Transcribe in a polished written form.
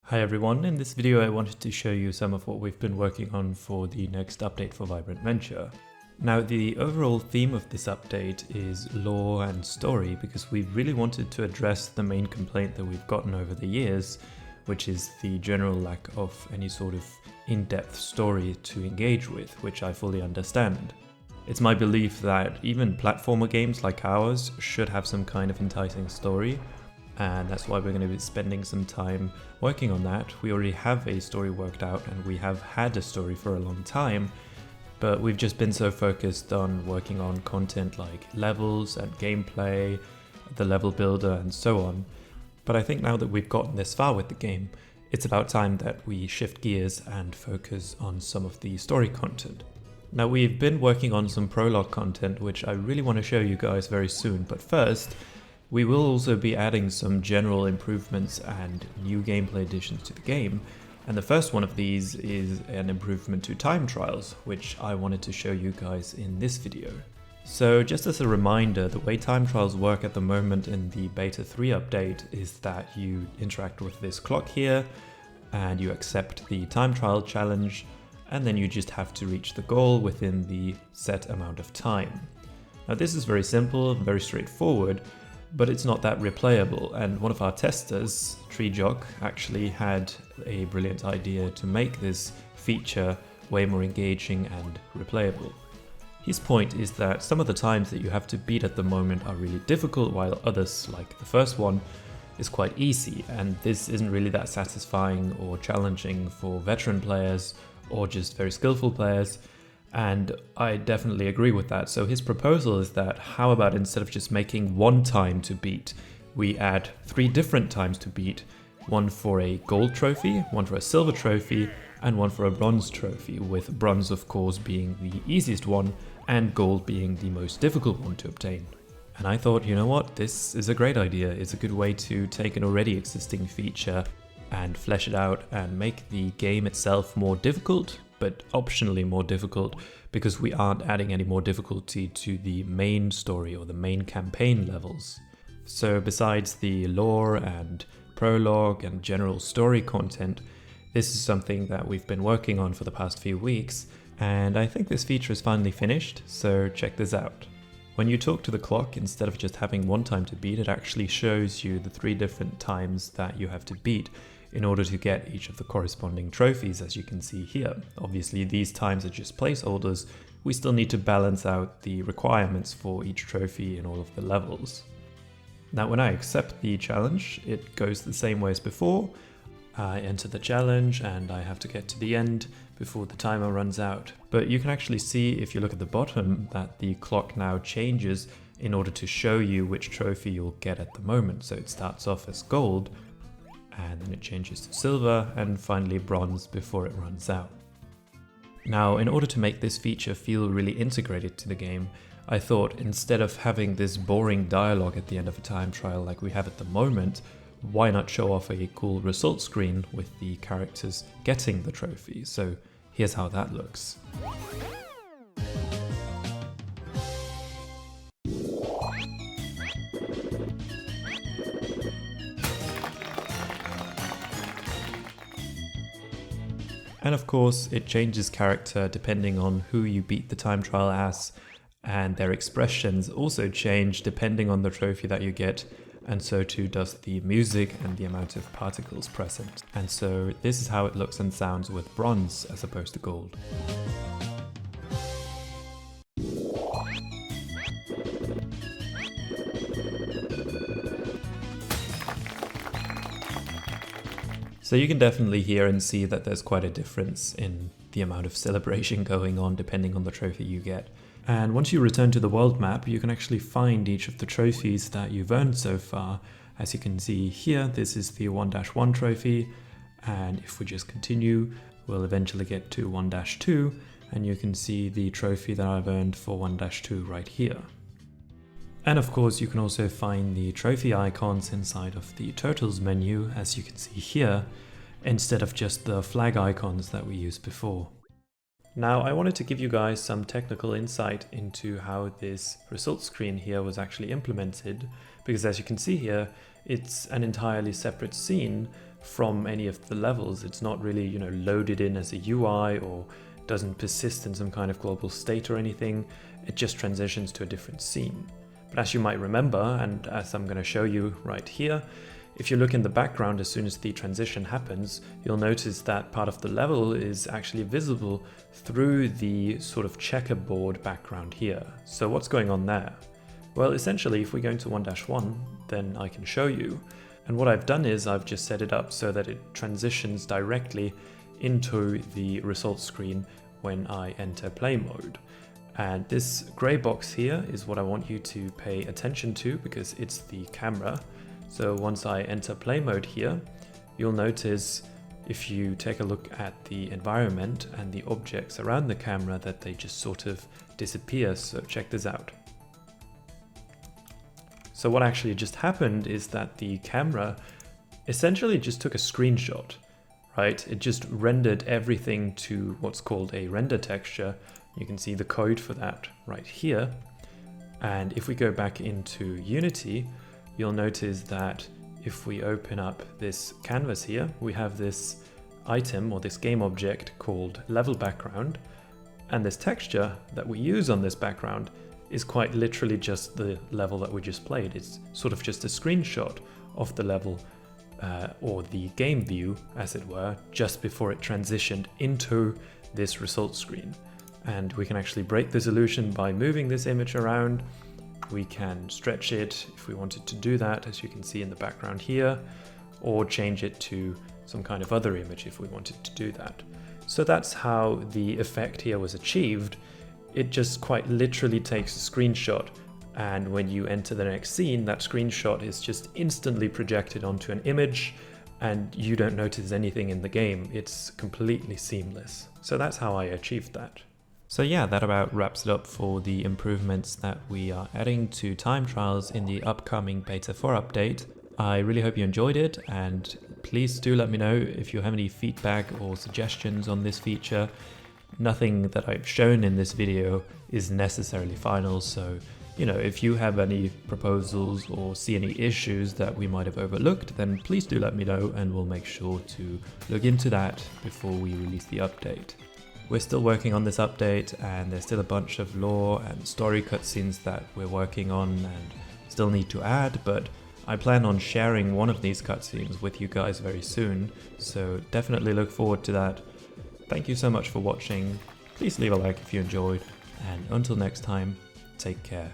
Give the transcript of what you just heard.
Hi everyone, in this video I wanted to show you some of what we've been working on for the next update for Vibrant Venture. Now the overall theme of this update is lore and story because we really wanted to address the main complaint that we've gotten over the years, which is the general lack of any sort of in-depth story to engage with, which I fully understand. It's my belief that even platformer games like ours should have some kind of enticing story, and that's why we're going to be spending some time working on that. We already have a story worked out and we have had a story for a long time, but we've just been so focused on working on content like levels and gameplay, the level builder and so on. But I think now that we've gotten this far with the game, it's about time that we shift gears and focus on some of the story content. Now we've been working on some prologue content which I really want to show you guys very soon, but first, we will also be adding some general improvements and new gameplay additions to the game, and the first one of these is an improvement to time trials, which I wanted to show you guys in this video. So just as a reminder, the way time trials work at the moment in the beta 3 update is that you interact with this clock here and you accept the time trial challenge, and then you just have to reach the goal within the set amount of time. Now this is very simple, very straightforward, but it's not that replayable, and one of our testers, TreeJock, actually had a brilliant idea to make this feature way more engaging and replayable. His point is that some of the times that you have to beat at the moment are really difficult, while others, like the first one, is quite easy, and this isn't really that satisfying or challenging for veteran players or just very skillful players. And I definitely agree with that. So his proposal is that how about instead of just making one time to beat, we add 3 different times to beat, one for a gold trophy, one for a silver trophy, and one for a bronze trophy, with bronze of course being the easiest one and gold being the most difficult one to obtain. And I thought, you know what, this is a great idea. It's a good way to take an already existing feature and flesh it out and make the game itself more difficult, but optionally more difficult, because we aren't adding any more difficulty to the main story or the main campaign levels. So besides the lore and prologue and general story content, this is something that we've been working on for the past few weeks, and I think this feature is finally finished, so check this out. When you talk to the clock, instead of just having one time to beat, it actually shows you the 3 different times that you have to beat in order to get each of the corresponding trophies, as you can see here. Obviously these times are just placeholders, we still need to balance out the requirements for each trophy in all of the levels. Now when I accept the challenge, it goes the same way as before. I enter the challenge and I have to get to the end before the timer runs out. But you can actually see, if you look at the bottom, that the clock now changes in order to show you which trophy you'll get at the moment. So it starts off as gold, and then it changes to silver, and finally bronze before it runs out. Now, in order to make this feature feel really integrated to the game, I thought instead of having this boring dialogue at the end of a time trial like we have at the moment, why not show off a cool result screen with the characters getting the trophy? So here's how that looks. And of course, it changes character depending on who you beat the time trial as, and their expressions also change depending on the trophy that you get, and so too does the music and the amount of particles present. And so this is how it looks and sounds with bronze as opposed to gold. So you can definitely hear and see that there's quite a difference in the amount of celebration going on depending on the trophy you get. And once you return to the world map, you can actually find each of the trophies that you've earned so far. As you can see here, this is the 1-1 trophy, and if we just continue, we'll eventually get to 1-2, and you can see the trophy that I've earned for 1-2 right here. And of course you can also find the trophy icons inside of the Turtles menu, as you can see here, instead of just the flag icons that we used before. Now I wanted to give you guys some technical insight into how this result screen here was actually implemented, because as you can see here, it's an entirely separate scene from any of the levels. It's not really, you know, loaded in as a UI or doesn't persist in some kind of global state or anything. It just transitions to a different scene. But as you might remember, and as I'm going to show you right here, if you look in the background as soon as the transition happens, you'll notice that part of the level is actually visible through the sort of checkerboard background here. So what's going on there? Well, essentially, if we go into 1-1, then I can show you. And what I've done is I've just set it up so that it transitions directly into the results screen when I enter play mode. And this gray box here is what I want you to pay attention to because it's the camera. So once I enter play mode here, you'll notice if you take a look at the environment and the objects around the camera that they just sort of disappear. So check this out. So what actually just happened is that the camera essentially just took a screenshot, right? It just rendered everything to what's called a render texture. You can see the code for that right here. And if we go back into Unity, you'll notice that if we open up this canvas here, we have this item or this game object called level background. And this texture that we use on this background is quite literally just the level that we just played. It's sort of just a screenshot of the level or the game view, as it were, just before it transitioned into this results screen. And we can actually break this illusion by moving this image around. We can stretch it if we wanted to do that, as you can see in the background here, or change it to some kind of other image if we wanted to do that. So that's how the effect here was achieved. It just quite literally takes a screenshot, and when you enter the next scene, that screenshot is just instantly projected onto an image, and you don't notice anything in the game. It's completely seamless. So that's how I achieved that. So yeah, that about wraps it up for the improvements that we are adding to time trials in the upcoming Beta 4 update. I really hope you enjoyed it, and please do let me know if you have any feedback or suggestions on this feature. Nothing that I've shown in this video is necessarily final, so you know, if you have any proposals or see any issues that we might have overlooked, then please do let me know and we'll make sure to look into that before we release the update. We're still working on this update, and there's still a bunch of lore and story cutscenes that we're working on and still need to add, but I plan on sharing one of these cutscenes with you guys very soon, so definitely look forward to that. Thank you so much for watching. Please leave a like if you enjoyed, and until next time, take care.